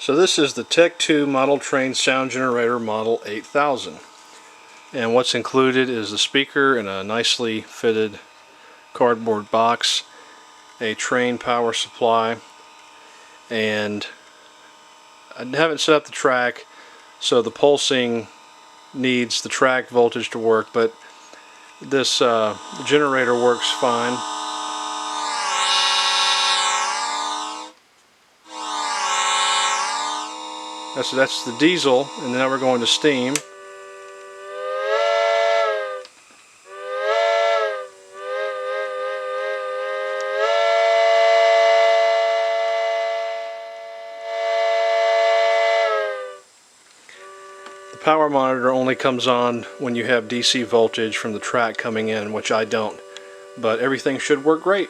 So this is the Tech 2 Model Train Sound Generator Model 8000. And what's included is the speaker in a nicely fitted cardboard box, a train power supply, and I haven't set up the track, so the pulsing needs the track voltage to work, but this generator works fine. That's the diesel, and now we're going to steam. The power monitor only comes on when you have DC voltage from the track coming in, which I don't, but everything should work great.